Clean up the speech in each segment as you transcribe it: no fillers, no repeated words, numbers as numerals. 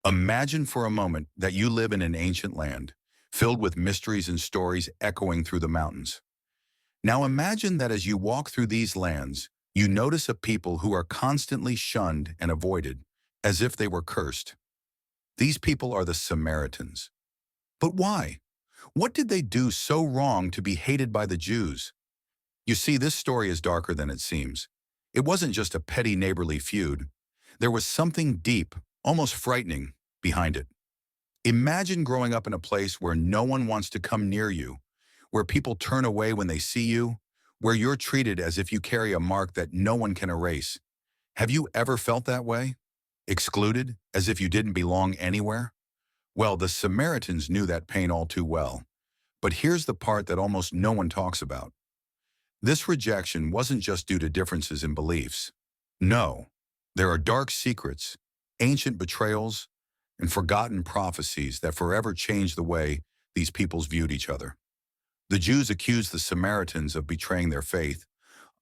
Imagine for a moment that you live in an ancient land, filled with mysteries and stories echoing through the mountains. Now imagine that as you walk through these lands, you notice a people who are constantly shunned and avoided, as if they were cursed. These people are the Samaritans. But why? What did they do so wrong to be hated by the Jews? You see, this story is darker than it seems. It wasn't just a petty neighborly feud. There was something deep, almost frightening, behind it. Imagine growing up in a place where no one wants to come near you, where people turn away when they see you, where you're treated as if you carry a mark that no one can erase. Have you ever felt that way? Excluded, as if you didn't belong anywhere? Well, the Samaritans knew that pain all too well. But here's the part that almost no one talks about. This rejection wasn't just due to differences in beliefs. No, there are dark secrets, ancient betrayals, and forgotten prophecies that forever changed the way these peoples viewed each other. The Jews accused the Samaritans of betraying their faith,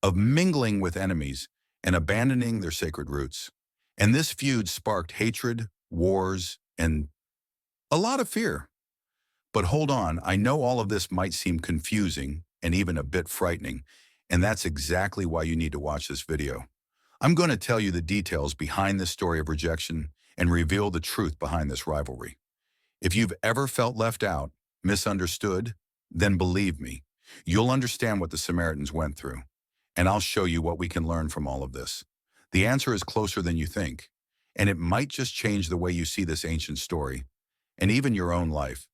of mingling with enemies, and abandoning their sacred roots. And this feud sparked hatred, wars, and a lot of fear. But hold on, I know all of this might seem confusing and even a bit frightening, and that's exactly why you need to watch this video. I'm going to tell you the details behind this story of rejection and reveal the truth behind this rivalry. If you've ever felt left out, misunderstood, then believe me, you'll understand what the Samaritans went through, and I'll show you what we can learn from all of this. The answer is closer than you think, and it might just change the way you see this ancient story, and even your own life.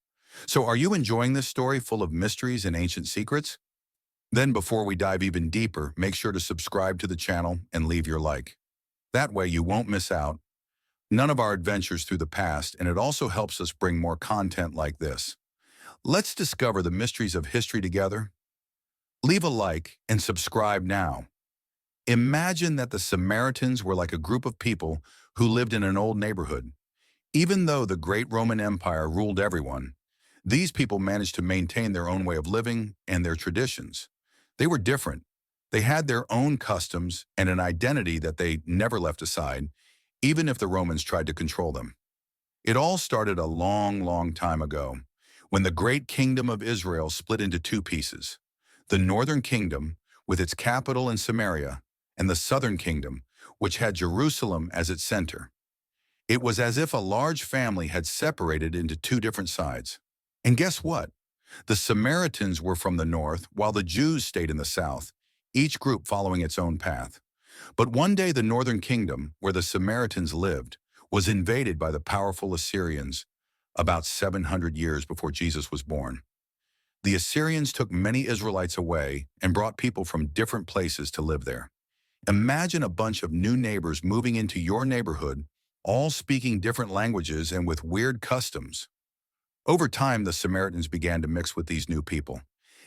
So are you enjoying this story full of mysteries and ancient secrets? Then before we dive even deeper, make sure to subscribe to the channel and leave your like. That way you won't miss out none of our adventures through the past, and it also helps us bring more content like this. Let's discover the mysteries of history together. Leave a like and subscribe now. Imagine that the Samaritans were like a group of people who lived in an old neighborhood. Even though the great Roman Empire ruled everyone, these people managed to maintain their own way of living and their traditions. They were different. They had their own customs and an identity that they never left aside, even if the Romans tried to control them. It all started a long, long time ago, when the great kingdom of Israel split into two pieces: the northern kingdom, with its capital in Samaria, and the southern kingdom, which had Jerusalem as its center. It was as if a large family had separated into two different sides. And guess what? The Samaritans were from the north, while the Jews stayed in the south, each group following its own path. But one day the northern kingdom, where the Samaritans lived, was invaded by the powerful Assyrians about 700 years before Jesus was born. The Assyrians took many Israelites away and brought people from different places to live there. Imagine a bunch of new neighbors moving into your neighborhood, all speaking different languages and with weird customs. Over time, the Samaritans began to mix with these new people,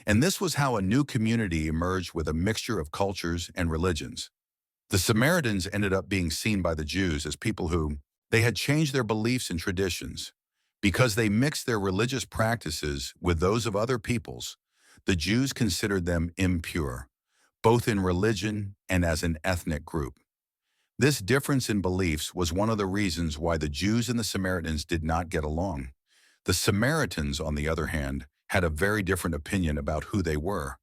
and this was how a new community emerged with a mixture of cultures and religions. The Samaritans ended up being seen by the Jews as people who they had changed their beliefs and traditions. Because they mixed their religious practices with those of other peoples, the Jews considered them impure, both in religion and as an ethnic group. This difference in beliefs was one of the reasons why the Jews and the Samaritans did not get along. The Samaritans, on the other hand, had a very different opinion about who they were.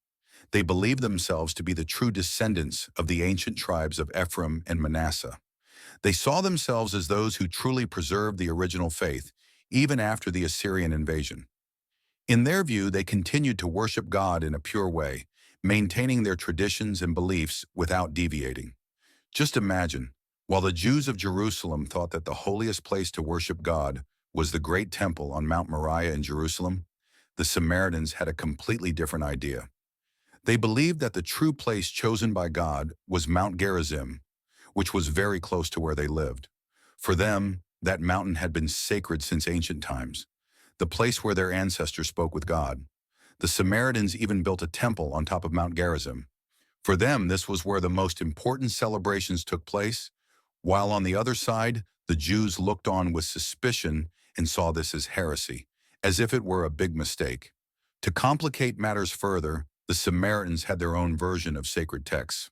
They believed themselves to be the true descendants of the ancient tribes of Ephraim and Manasseh. They saw themselves as those who truly preserved the original faith, even after the Assyrian invasion. In their view, they continued to worship God in a pure way, maintaining their traditions and beliefs without deviating. Just imagine, while the Jews of Jerusalem thought that the holiest place to worship God was the great temple on Mount Moriah in Jerusalem, the Samaritans had a completely different idea. They believed that the true place chosen by God was Mount Gerizim, which was very close to where they lived. For them, that mountain had been sacred since ancient times, the place where their ancestors spoke with God. The Samaritans even built a temple on top of Mount Gerizim. For them, this was where the most important celebrations took place, while on the other side, the Jews looked on with suspicion and saw this as heresy, as if it were a big mistake. To complicate matters further, the Samaritans had their own version of sacred texts.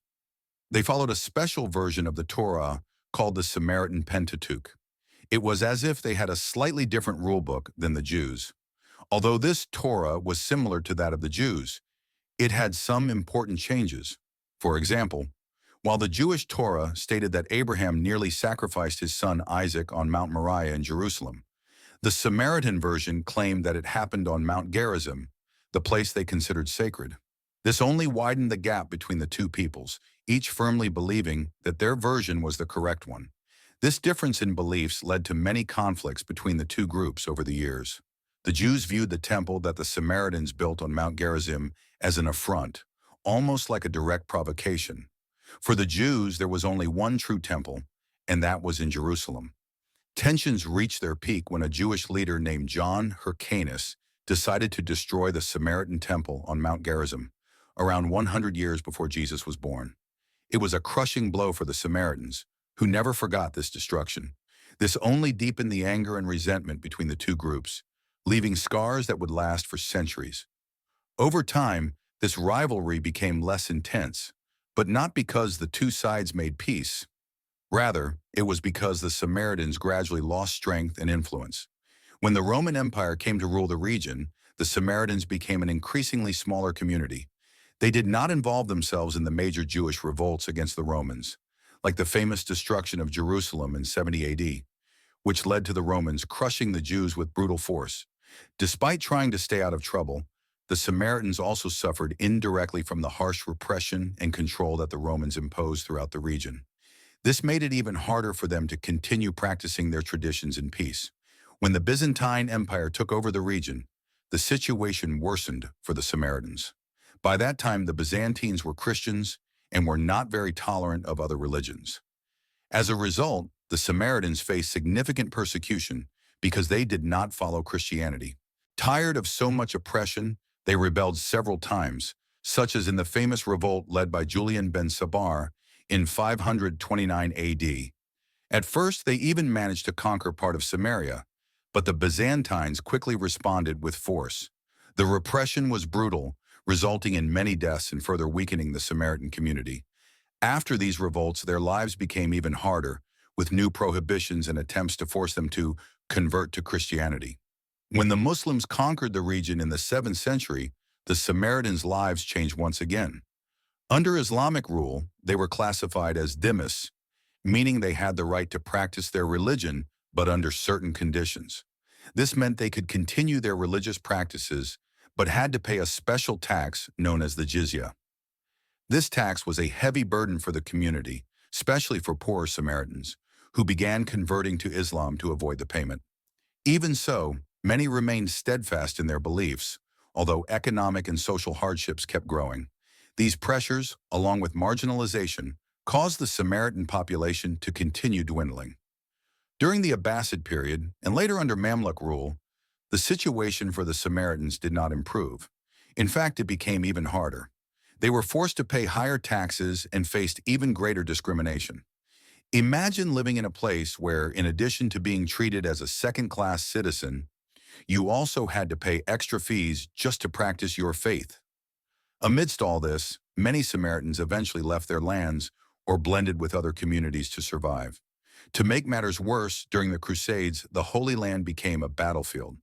They followed a special version of the Torah called the Samaritan Pentateuch. It was as if they had a slightly different rule book than the Jews. Although this Torah was similar to that of the Jews, it had some important changes. For example, while the Jewish Torah stated that Abraham nearly sacrificed his son Isaac on Mount Moriah in Jerusalem, the Samaritan version claimed that it happened on Mount Gerizim, the place they considered sacred. This only widened the gap between the two peoples, each firmly believing that their version was the correct one. This difference in beliefs led to many conflicts between the two groups over the years. The Jews viewed the temple that the Samaritans built on Mount Gerizim as an affront, almost like a direct provocation. For the Jews, there was only one true temple, and that was in Jerusalem. Tensions reached their peak when a Jewish leader named John Hyrcanus decided to destroy the Samaritan temple on Mount Gerizim, around 100 years before Jesus was born. It was a crushing blow for the Samaritans, who never forgot this destruction. This only deepened the anger and resentment between the two groups, leaving scars that would last for centuries. Over time, this rivalry became less intense, but not because the two sides made peace. Rather, it was because the Samaritans gradually lost strength and influence. When the Roman Empire came to rule the region, the Samaritans became an increasingly smaller community. They did not involve themselves in the major Jewish revolts against the Romans, like the famous destruction of Jerusalem in 70 AD, which led to the Romans crushing the Jews with brutal force. Despite trying to stay out of trouble, the Samaritans also suffered indirectly from the harsh repression and control that the Romans imposed throughout the region. This made it even harder for them to continue practicing their traditions in peace. When the Byzantine Empire took over the region, the situation worsened for the Samaritans. By that time, the Byzantines were Christians and were not very tolerant of other religions. As a result, the Samaritans faced significant persecution because they did not follow Christianity. Tired of so much oppression, they rebelled several times, such as in the famous revolt led by Julian ben Sabbar in 529 AD. At first, they even managed to conquer part of Samaria, but the Byzantines quickly responded with force. The repression was brutal, resulting in many deaths and further weakening the Samaritan community. After these revolts, their lives became even harder, with new prohibitions and attempts to force them to convert to Christianity. When the Muslims conquered the region in the 7th century, the Samaritans' lives changed once again. Under Islamic rule, they were classified as dhimmis, meaning they had the right to practice their religion, but under certain conditions. This meant they could continue their religious practices, but had to pay a special tax known as the jizya. This tax was a heavy burden for the community, especially for poorer Samaritans, who began converting to Islam to avoid the payment. Even so, many remained steadfast in their beliefs, although economic and social hardships kept growing. These pressures, along with marginalization, caused the Samaritan population to continue dwindling. During the Abbasid period, and later under Mamluk rule, the situation for the Samaritans did not improve. In fact, it became even harder. They were forced to pay higher taxes and faced even greater discrimination. Imagine living in a place where, in addition to being treated as a second-class citizen, you also had to pay extra fees just to practice your faith. Amidst all this, many Samaritans eventually left their lands or blended with other communities to survive. To make matters worse, during the Crusades, the Holy Land became a battlefield.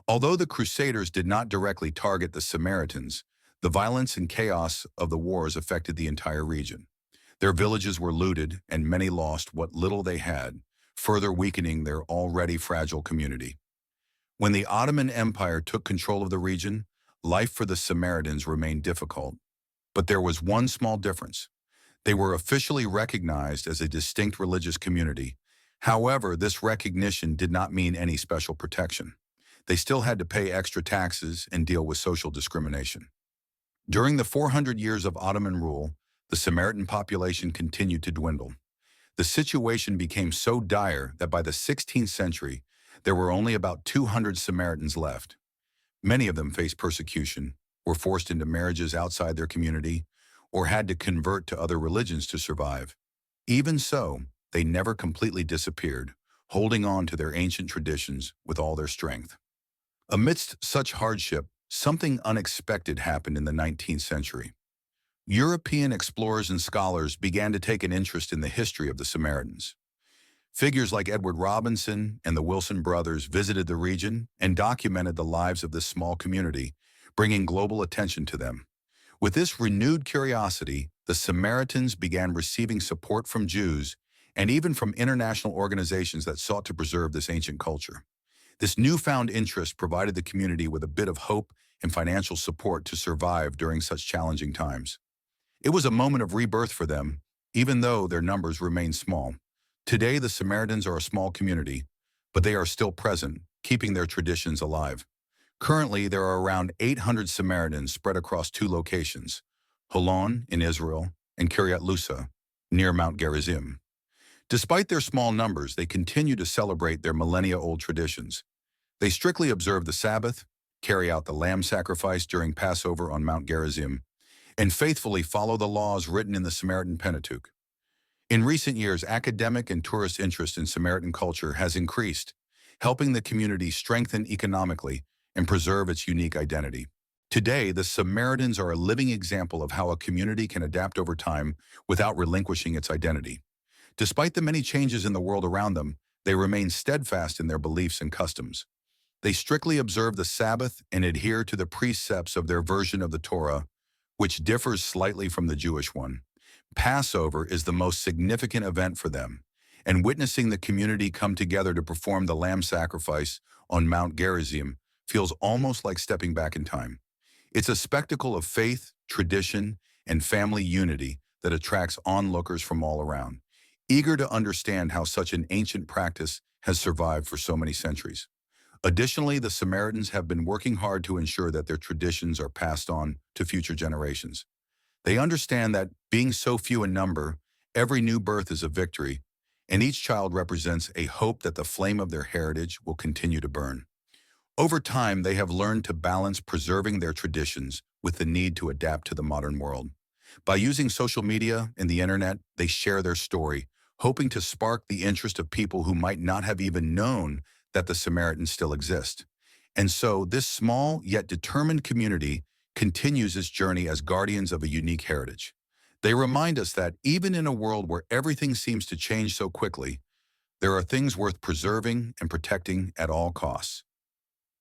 Although the Crusaders did not directly target the Samaritans, the violence and chaos of the wars affected the entire region. Their villages were looted, and many lost what little they had, further weakening their already fragile community. When the Ottoman Empire took control of the region, life for the Samaritans remained difficult. But there was one small difference. They were officially recognized as a distinct religious community. However, this recognition did not mean any special protection. They still had to pay extra taxes and deal with social discrimination. During the 400 years of Ottoman rule, the Samaritan population continued to dwindle. The situation became so dire that by the 16th century, there were only about 200 Samaritans left. Many of them faced persecution, were forced into marriages outside their community, or had to convert to other religions to survive. Even so, they never completely disappeared, holding on to their ancient traditions with all their strength. Amidst such hardship, something unexpected happened in the 19th century. European explorers and scholars began to take an interest in the history of the Samaritans. Figures like Edward Robinson and the Wilson brothers visited the region and documented the lives of this small community, bringing global attention to them. With this renewed curiosity, the Samaritans began receiving support from Jews and even from international organizations that sought to preserve this ancient culture. This newfound interest provided the community with a bit of hope and financial support to survive during such challenging times. It was a moment of rebirth for them, even though their numbers remain small. Today, the Samaritans are a small community, but they are still present, keeping their traditions alive. Currently, there are around 800 Samaritans spread across two locations, Holon in Israel and Kiryat Lusa, near Mount Gerizim. Despite their small numbers, they continue to celebrate their millennia-old traditions. They strictly observe the Sabbath, carry out the lamb sacrifice during Passover on Mount Gerizim, and faithfully follow the laws written in the Samaritan Pentateuch. In recent years, academic and tourist interest in Samaritan culture has increased, helping the community strengthen economically and preserve its unique identity. Today, the Samaritans are a living example of how a community can adapt over time without relinquishing its identity. Despite the many changes in the world around them, they remain steadfast in their beliefs and customs. They strictly observe the Sabbath and adhere to the precepts of their version of the Torah, which differs slightly from the Jewish one. Passover is the most significant event for them, and witnessing the community come together to perform the lamb sacrifice on Mount Gerizim feels almost like stepping back in time. It's a spectacle of faith, tradition, and family unity that attracts onlookers from all around, eager to understand how such an ancient practice has survived for so many centuries. Additionally, the Samaritans have been working hard to ensure that their traditions are passed on to future generations. They understand that, being so few in number, every new birth is a victory, and each child represents a hope that the flame of their heritage will continue to burn. Over time, they have learned to balance preserving their traditions with the need to adapt to the modern world. By using social media and the internet, they share their story, hoping to spark the interest of people who might not have even known that the Samaritans still exist. And so, this small yet determined community continues its journey as guardians of a unique heritage. They remind us that even in a world where everything seems to change so quickly, there are things worth preserving and protecting at all costs.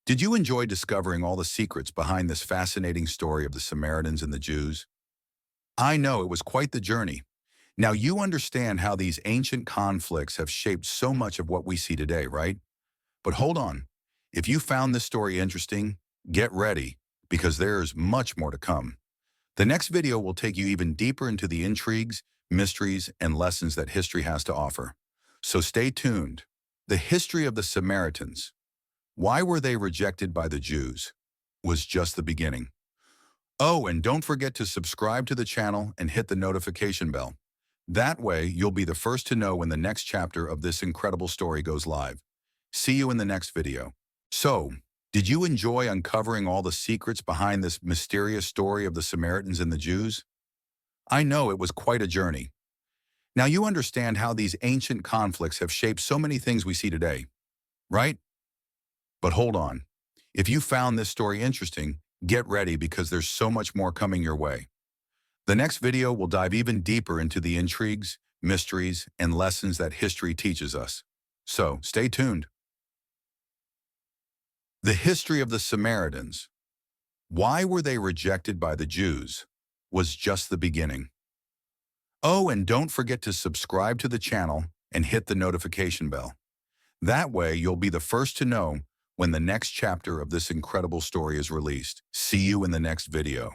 Did you enjoy discovering all the secrets behind this fascinating story of the Samaritans and the Jews? I know it was quite the journey. Now you understand how these ancient conflicts have shaped so much of what we see today, right? But hold on. If you found this story interesting, get ready, because there's much more to come. The next video will take you even deeper into the intrigues, mysteries, and lessons that history has to offer. So stay tuned. The history of the Samaritans. Why were they rejected by the Jews? Was just the beginning. Oh, and don't forget to subscribe to the channel and hit the notification bell. That way, you'll be the first to know when the next chapter of this incredible story goes live. See you in the next video. So, did you enjoy uncovering all the secrets behind this mysterious story of the Samaritans and the Jews? I know it was quite a journey. Now you understand how these ancient conflicts have shaped so many things we see today, right? But hold on. If you found this story interesting, get ready because there's so much more coming your way. The next video will dive even deeper into the intrigues, mysteries, and lessons that history teaches us. So, stay tuned. The history of the Samaritans. Why were they rejected by the Jews? Was just the beginning. Oh, and don't forget to subscribe to the channel and hit the notification bell. That way, you'll be the first to know when the next chapter of this incredible story is released. See you in the next video.